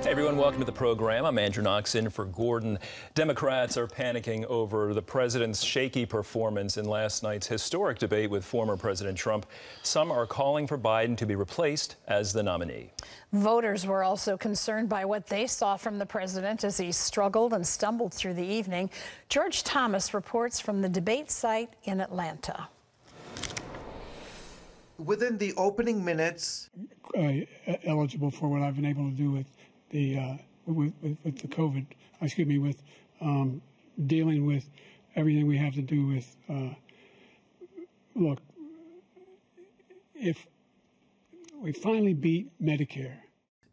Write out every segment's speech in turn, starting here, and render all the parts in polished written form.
Hey everyone, welcome to the program. I'm Andrew Knox in for Gordon. Democrats are panicking over the president's shaky performance in last night's historic debate with former President Trump. Some are calling for Biden to be replaced as the nominee. Voters were also concerned by what they saw from the president as he struggled and stumbled through the evening. George Thomas reports from the debate site in Atlanta. Within the opening minutes, eligible for what I've been able to do with the with the COVID, with dealing with everything we have to do with. Look, if we finally beat Medicare,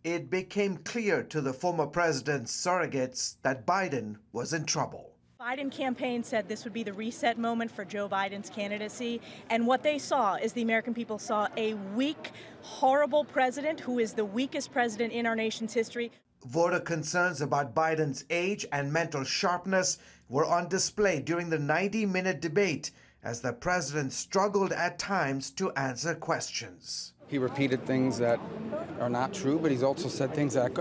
it became clear to the former president's surrogates that Biden was in trouble. Biden campaign said this would be the reset moment for Joe Biden's candidacy, and what they saw is the American people saw a weak, horrible president who is the weakest president in our nation's history. Voter concerns about Biden's age and mental sharpness were on display during the 90-minute debate as the president struggled at times to answer questions. He repeated things that are not true, but he's also said things that,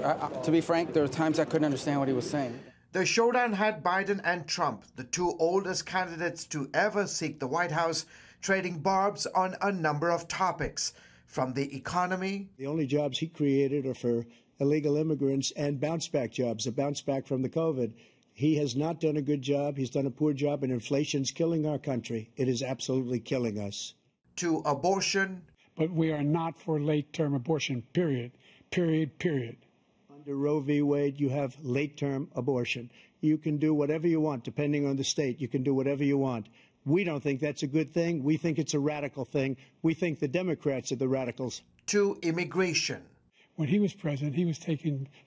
to be frank, there are times I couldn't understand what he was saying. The showdown had Biden and Trump, the two oldest candidates to ever seek the White House, trading barbs on a number of topics, from the economy. The only jobs he created are for illegal immigrants and bounce-back jobs, a bounce-back from the COVID. He has not done a good job. He's done a poor job, and inflation's killing our country. It is absolutely killing us. To abortion. But we are not for late-term abortion, period. Period. Under Roe v. Wade, you have late-term abortion. You can do whatever you want, depending on the state. You can do whatever you want. We don't think that's a good thing. We think it's a radical thing. We think the Democrats are the radicals. To immigration. When he was president, he was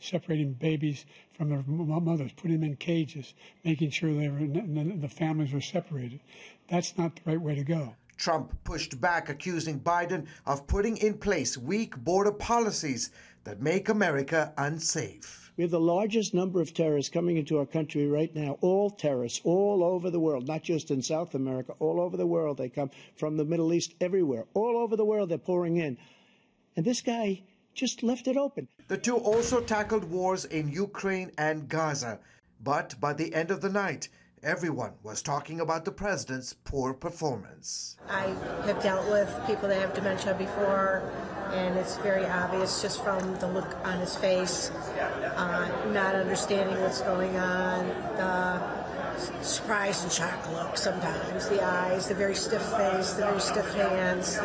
separating babies from their mothers, putting them in cages, making sure the families were separated. That's not the right way to go. Trump pushed back, accusing Biden of putting in place weak border policies that make America unsafe. We have the largest number of terrorists coming into our country right now, all terrorists, all over the world, not just in South America, all over the world. They come from the Middle East, everywhere. All over the world they're pouring in. And this guy just left it open. The two also tackled wars in Ukraine and Gaza. But by the end of the night, everyone was talking about the president's poor performance. I have dealt with people that have dementia before, and it's very obvious just from the look on his face, not understanding what's going on, the surprise and shock look sometimes, the eyes, the very stiff face, the very stiff hands.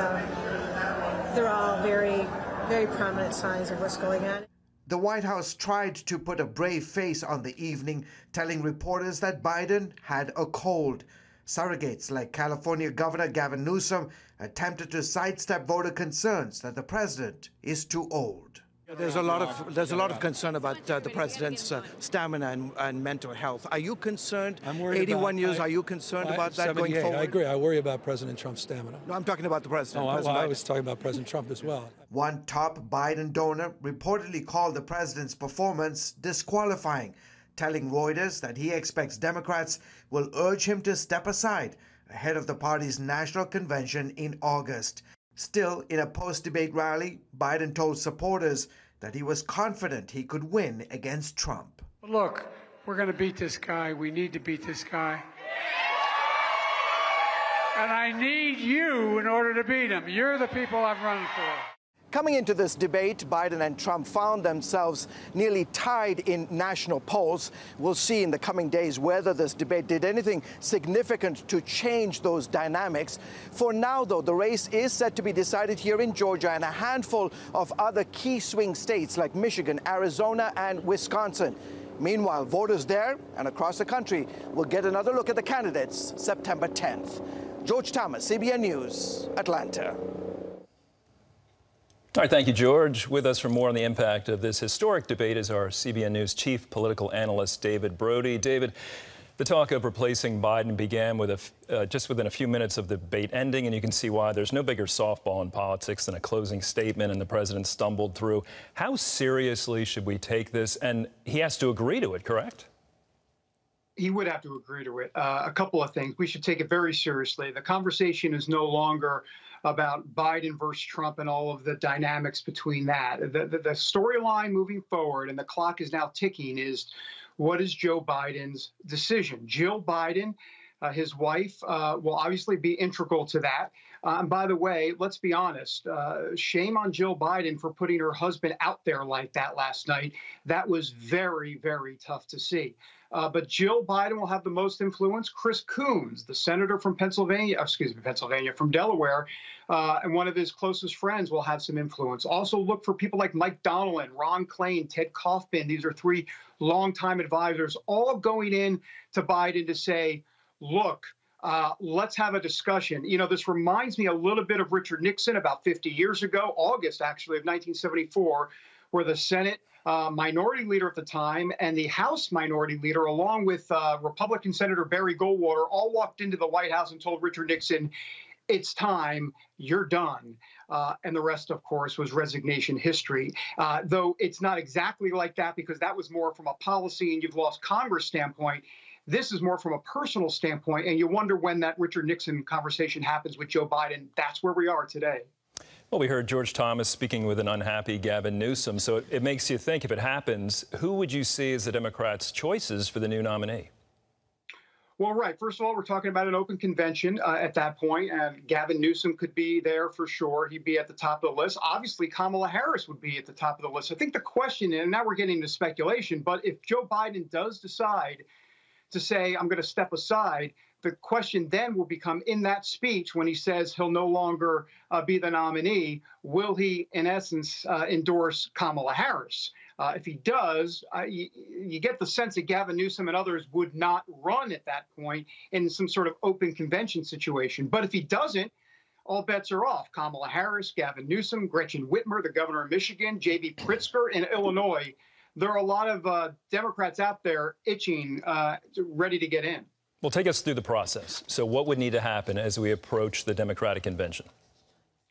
They're all very, very prominent signs of what's going on. The White House tried to put a brave face on the evening, telling reporters that Biden had a cold. Surrogates like California Governor Gavin Newsom attempted to sidestep voter concerns that the president is too old. There's a lot of concern about the president's stamina and mental health. Are you concerned? I'm worried 81 years. Are you concerned about that going forward? I agree. I worry about President Trump's stamina. No, I'm talking about the president. I was talking about President Trump as well. One top Biden donor reportedly called the president's performance disqualifying, telling Reuters that he expects Democrats will urge him to step aside ahead of the party's national convention in August. Still, in a post-debate rally, Biden told supporters that he was confident he could win against Trump. Look, we're going to beat this guy. We need to beat this guy. And I need you in order to beat him. You're the people I'm running for. Coming into this debate, Biden and Trump found themselves nearly tied in national polls. We'll see in the coming days whether this debate did anything significant to change those dynamics. For now, though, the race is set to be decided here in Georgia and a handful of other key swing states like Michigan, Arizona, and Wisconsin. Meanwhile, voters there and across the country will get another look at the candidates September 10th. George Thomas, CBN News, Atlanta. All right, thank you, George. With us for more on the impact of this historic debate is our CBN News chief political analyst, David Brody. David, the talk of replacing Biden began with just within a few minutes of the debate ending, and you can see why. There's no bigger softball in politics than a closing statement, and the president stumbled through. How seriously should we take this? And he has to agree to it, correct? He would have to agree to it. A couple of things. We should take it very seriously. The conversation is no longer about Biden versus Trump and all of the dynamics between that. The storyline moving forward, and the clock is now ticking, is what is Joe Biden's decision? Jill Biden, his wife, will obviously be integral to that. And by the way, let's be honest, shame on Jill Biden for putting her husband out there like that last night. That was very, very tough to see. But Jill Biden will have the most influence. Chris Coons, the senator from from Delaware, and one of his closest friends will have some influence. Also look for people like Mike Donilon, Ron Klain, Ted Kaufman. These are three longtime advisors, all going in to Biden to say, look, let's have a discussion. You know, this reminds me a little bit of Richard Nixon about 50 years ago, August, actually, of 1974, where the Senate minority leader at the time and the House minority leader, along with Republican Senator Barry Goldwater, all walked into the White House and told Richard Nixon, it's time, you're done. And the rest, of course, was resignation history. Though it's not exactly like that, because that was more from a policy and you've lost Congress standpoint. This is more from a personal standpoint, and you wonder when that Richard Nixon conversation happens with Joe Biden. That's where we are today. Well, we heard George Thomas speaking with an unhappy Gavin Newsom, so it makes you think, if it happens, who would you see as the Democrats' choices for the new nominee? Well, right. First of all, we're talking about an open convention at that point, and Gavin Newsom could be there for sure. He'd be at the top of the list. Obviously, Kamala Harris would be at the top of the list. I think the question, and now we're getting into speculation, but if Joe Biden does decide to say, I'm going to step aside, the question then will become, in that speech, when he says he'll no longer be the nominee, will he, in essence, endorse Kamala Harris? If he does, you get the sense that Gavin Newsom and others would not run at that point in some sort of open convention situation. But if he doesn't, all bets are off. Kamala Harris, Gavin Newsom, Gretchen Whitmer, the governor of Michigan, J.B. Pritzker in Illinois. There are a lot of Democrats out there itching, ready to get in. Well, take us through the process. So what would need to happen as we approach the Democratic convention?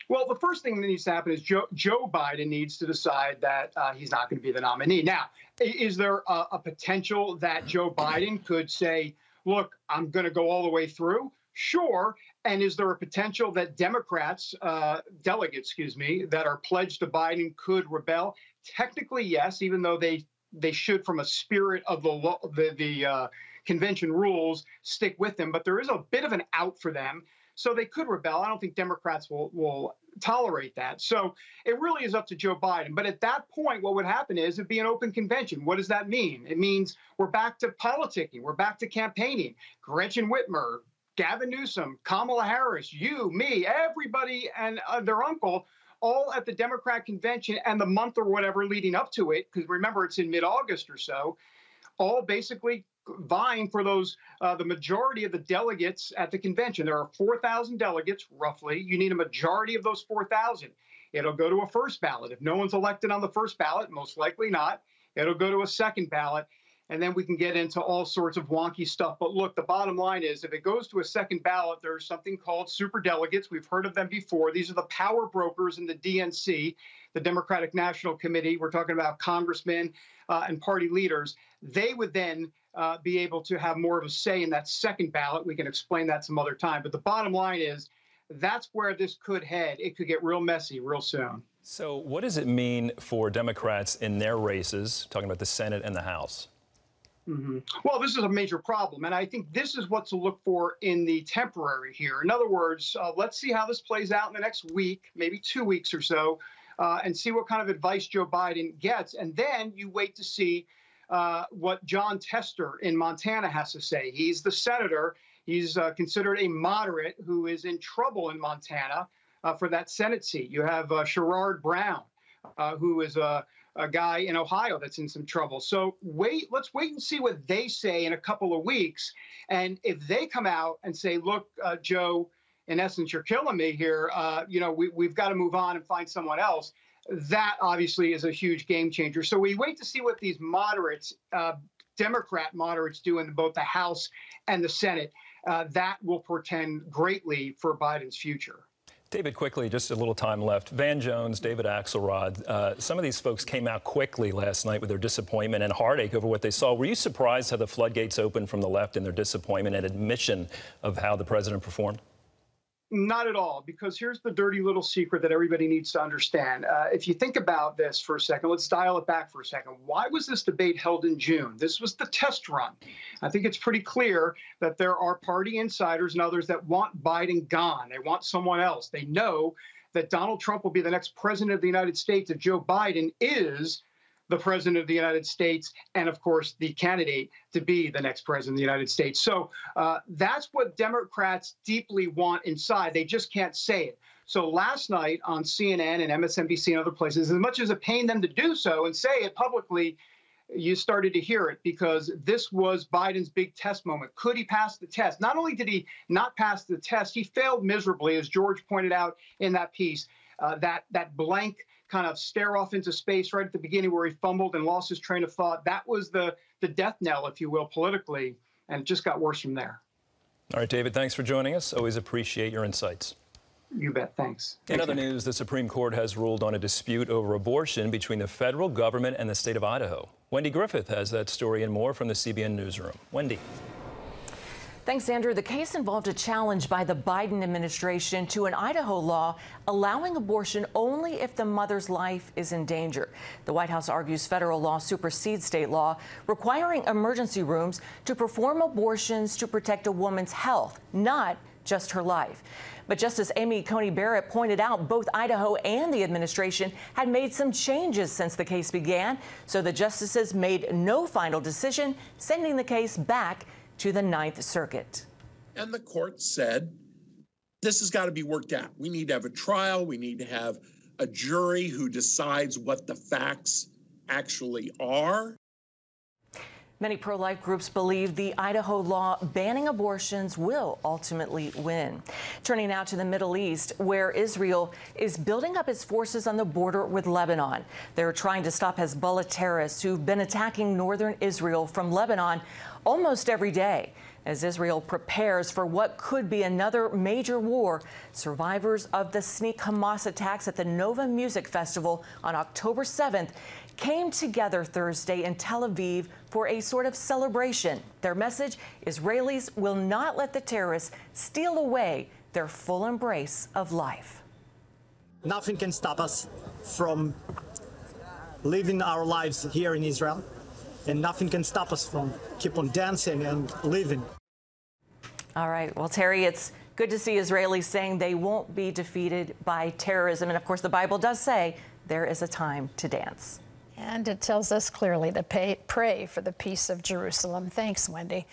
Well, the first thing that needs to happen is Joe Biden needs to decide that he's not going to be the nominee. Now, is there a potential that Joe Biden could say, look, I'm going to go all the way through? Sure. And is there a potential that Democrats, delegates, that are pledged to Biden could rebel? Technically, yes, even though they should, from a spirit of the convention rules, stick with them. But there is a bit of an out for them. So they could rebel. I don't think Democrats will tolerate that. So it really is up to Joe Biden. But at that point, what would happen is it'd be an open convention. What does that mean? It means we're back to politicking. We're back to campaigning. Gretchen Whitmer, Gavin Newsom, Kamala Harris, you, me, everybody and their uncle, all at the Democrat convention and the month or whatever leading up to it, because remember, it's in mid-August or so, all basically vying for those, the majority of the delegates at the convention. There are 4,000 delegates, roughly. You need a majority of those 4,000. It'll go to a first ballot. If no one's elected on the first ballot, most likely not, it'll go to a second ballot. And then we can get into all sorts of wonky stuff. But look, the bottom line is, if it goes to a second ballot, there's something called superdelegates. We've heard of them before. These are the power brokers in the DNC, the Democratic National Committee. We're talking about congressmen and party leaders. They would then be able to have more of a say in that second ballot. We can explain that some other time. But the bottom line is, that's where this could head. It could get real messy real soon. So what does it mean for Democrats in their races, talking about the Senate and the House? Mm-hmm. Well, this is a major problem, and I think this is what to look for in the temporary here. In other words, let's see how this plays out in the next week, maybe 2 weeks or so, and see what kind of advice Joe Biden gets. And then you wait to see what John Tester in Montana has to say. He's the senator. He's considered a moderate who is in trouble in Montana for that Senate seat. You have Sherrod Brown, who is a guy in Ohio that's in some trouble. So let's wait and see what they say in a couple of weeks. And if they come out and say, look, Joe, in essence, you're killing me here. We've got to move on and find someone else. That obviously is a huge game changer. So we wait to see what these moderates, Democrat moderates, do in both the House and the Senate. That will portend greatly for Biden's future. David, quickly, just a little time left. Van Jones, David Axelrod, some of these folks came out quickly last night with their disappointment and heartache over what they saw. Were you surprised how the floodgates opened from the left in their disappointment and admission of how the president performed? Not at all, because here's the dirty little secret that everybody needs to understand. If you think about this for a second, let's dial it back for a second. Why was this debate held in June? This was the test run. I think it's pretty clear that there are party insiders and others that want Biden gone. They want someone else. They know that Donald Trump will be the next president of the United States if Joe Biden is the president of the United States, and of course, the candidate to be the next president of the United States. So that's what Democrats deeply want inside. They just can't say it. So last night on CNN and MSNBC and other places, as much as it pained them to do so and say it publicly, you started to hear it, because this was Biden's big test moment. Could he pass the test? Not only did he not pass the test, he failed miserably, as George pointed out in that piece. That blank kind of stare off into space right at the beginning where he fumbled and lost his train of thought. That was the death knell, if you will, politically, and it just got worse from there. All right, David, thanks for joining us. Always appreciate your insights. You bet. Thanks. In other news, the Supreme Court has ruled on a dispute over abortion between the federal government and the state of Idaho. Wendy Griffith has that story and more from the CBN newsroom. Wendy. Thanks, Andrew. The case involved a challenge by the Biden administration to an Idaho law allowing abortion only if the mother's life is in danger. The White House argues federal law supersedes state law, requiring emergency rooms to perform abortions to protect a woman's health, not just her life. But Justice Amy Coney Barrett pointed out both Idaho and the administration had made some changes since the case began, so the justices made no final decision, sending the case back to the Ninth Circuit. And the court said, this has got to be worked out. We need to have a trial. We need to have a jury who decides what the facts actually are. Many pro-life groups believe the Idaho law banning abortions will ultimately win. Turning now to the Middle East, where Israel is building up its forces on the border with Lebanon. They're trying to stop Hezbollah terrorists who've been attacking northern Israel from Lebanon almost every day. As Israel prepares for what could be another major war, survivors of the sneak Hamas attacks at the Nova Music Festival on October 7th came together Thursday in Tel Aviv for a sort of celebration. Their message: Israelis will not let the terrorists steal away their full embrace of life. Nothing can stop us from living our lives here in Israel, and nothing can stop us from keep on dancing and living. All right. Well, Terry, it's good to see Israelis saying they won't be defeated by terrorism. And of course, the Bible does say there is a time to dance. And it tells us clearly to pray for the peace of Jerusalem. Thanks, Wendy.